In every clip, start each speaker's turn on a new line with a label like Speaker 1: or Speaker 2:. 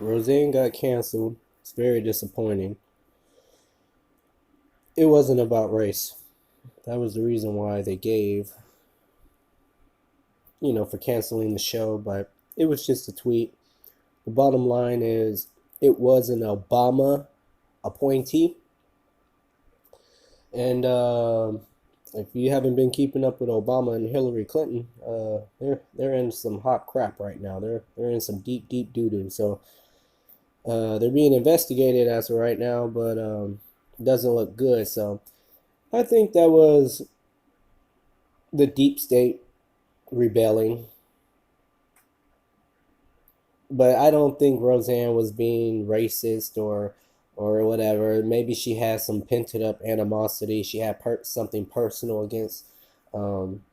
Speaker 1: Rosseane got canceled. It's very disappointing. It wasn't about race. That was the reason why they gave, for canceling the show, but it was just a tweet. The bottom line is it was an Obama appointee. And if you haven't been keeping up with Obama and Hillary Clinton, they're in some hot crap right now. They're in some deep doo doo. So they're being investigated as of right now, but it doesn't look good. So I think that was the deep state rebelling. But I don't think Roseanne was being racist or whatever. Maybe she had some pent up animosity. She had something personal against um,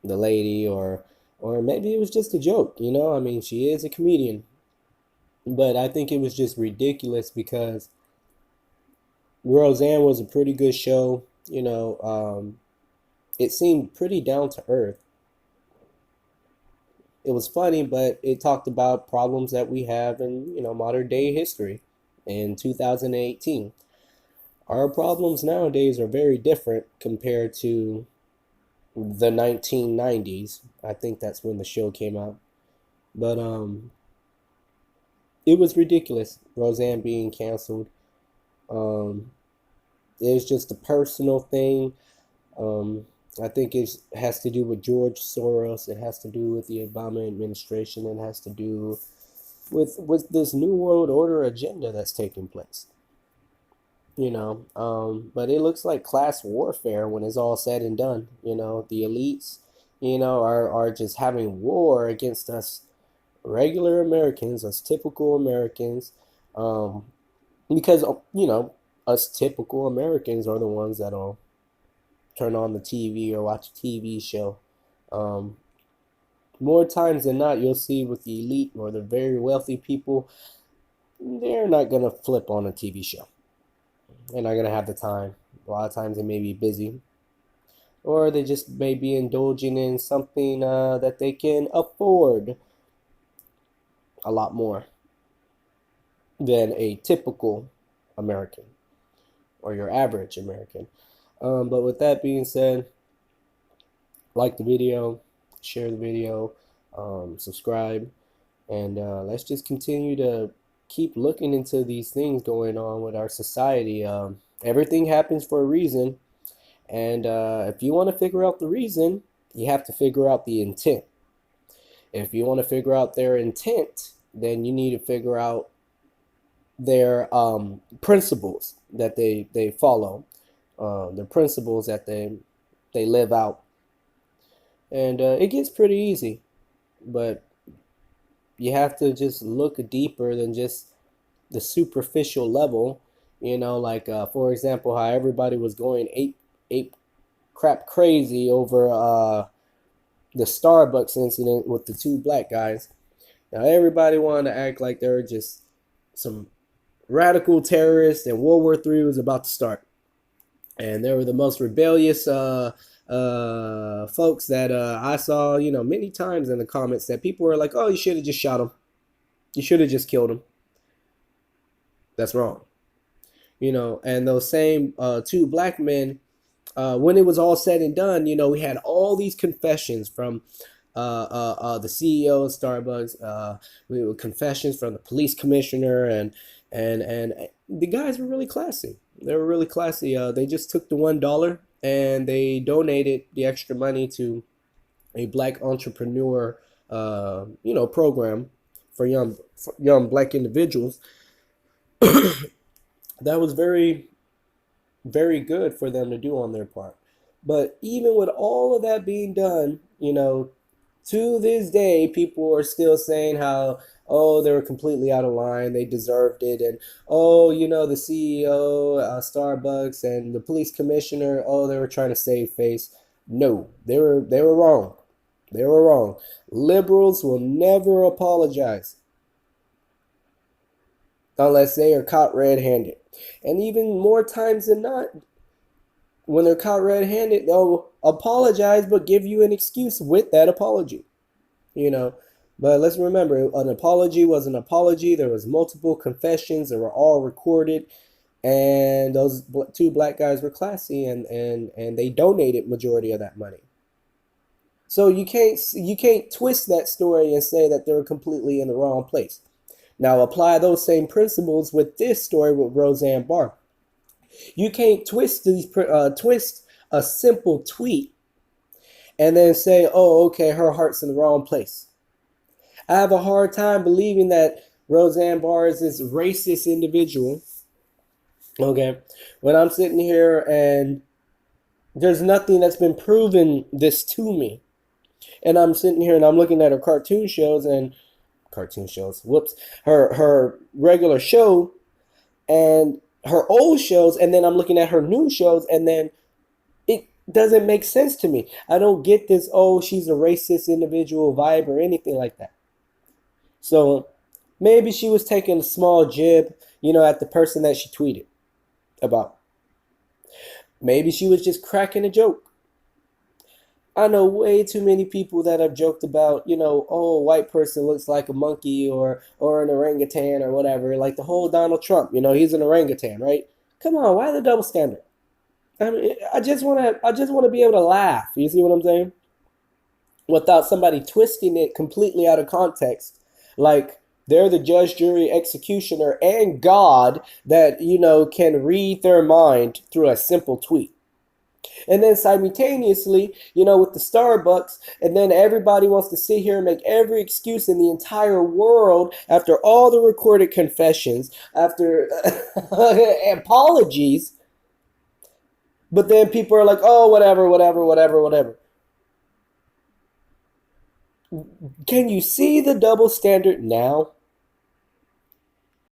Speaker 1: the lady, or maybe it was just a joke. I mean, she is a comedian, but I think it was just ridiculous because Roseanne was a pretty good show. It seemed pretty down to earth. It was funny, but it talked about problems that we have in modern day history in 2018. Our problems nowadays are very different compared to the 1990s. I think that's when the show came out. But it was ridiculous. Roseanne being canceled. Um, it was just a personal thing. Um, I think it has to do with George Soros. It has to do with the Obama administration. It has to do with this new world order agenda that's taking place. But it looks like class warfare when it's all said and done. The elites, are just having war against us regular Americans, us typical Americans, um, because us typical Americans are the ones that'll turn on the TV or watch a TV show. Um, More times than not, you'll see with the elite or the very wealthy people, they're not gonna flip on a TV show. They're not gonna have the time. A lot of times they may be busy, or they just may be indulging in something that they can afford a lot more than a typical American or your average American. But with that being said, like the video, share the video, subscribe, and let's just continue to keep looking into these things going on with our society. Everything happens for a reason, and if you want to figure out the reason, you have to figure out the intent. If you want to figure out their intent, then you need to figure out their principles that they follow, the principles that they live out, and it gets pretty easy, but you have to just look deeper than just the superficial level. Like for example, how everybody was going ape crap crazy over the Starbucks incident with the two black guys. Now everybody wanted to act like they were just some radical terrorists and World War III was about to start. And they were the most rebellious folks that I saw, many times in the comments that people were like, oh, you should have just shot him. You should have just killed him. That's wrong. And those same two black men, when it was all said and done, we had all these confessions from the CEO of Starbucks, confessions from the police commissioner, and the guys were really classy. They were really classy. They just took the $1 and they donated the extra money to a black entrepreneur, program for young black individuals. That was very very good for them to do on their part. But even with all of that being done, to this day, people are still saying how, oh, they were completely out of line, they deserved it, and oh, the CEO, Starbucks, and the police commissioner, oh, they were trying to save face. No, they were wrong. They were wrong. Liberals will never apologize unless they are caught red-handed. And even more times than not, when they're caught red-handed, they'll apologize but give you an excuse with that apology. You know, But let's remember, an apology was an apology. There was multiple confessions that were all recorded, and those two black guys were classy, and they donated majority of that money. So you can't twist that story and say that they were completely in the wrong place. Now apply those same principles with this story with Roseanne Barr. You can't twist a simple tweet and then say, "Oh, okay, her heart's in the wrong place." I have a hard time believing that Roseanne Barr is this racist individual. Okay, when I'm sitting here and there's nothing that's been proven this to me, and I'm sitting here and I'm looking at her cartoon shows. Whoops, her regular show and her old shows, and then I'm looking at her new shows, and then it doesn't make sense to me. I don't get this, oh, she's a racist individual vibe or anything like that. So maybe she was taking a small jib, at the person that she tweeted about. Maybe she was just cracking a joke. I know way too many people that have joked about, oh, a white person looks like a monkey or an orangutan or whatever. Like the whole Donald Trump, he's an orangutan, right? Come on, why the double standard? I mean, I just want to be able to laugh. You see what I'm saying? Without somebody twisting it completely out of context, like they're the judge, jury, executioner, and God that can read their mind through a simple tweet. And then simultaneously, with the Starbucks, and then everybody wants to sit here and make every excuse in the entire world after all the recorded confessions, after apologies. But then people are like, oh, whatever, whatever, whatever, whatever. Can you see the double standard now?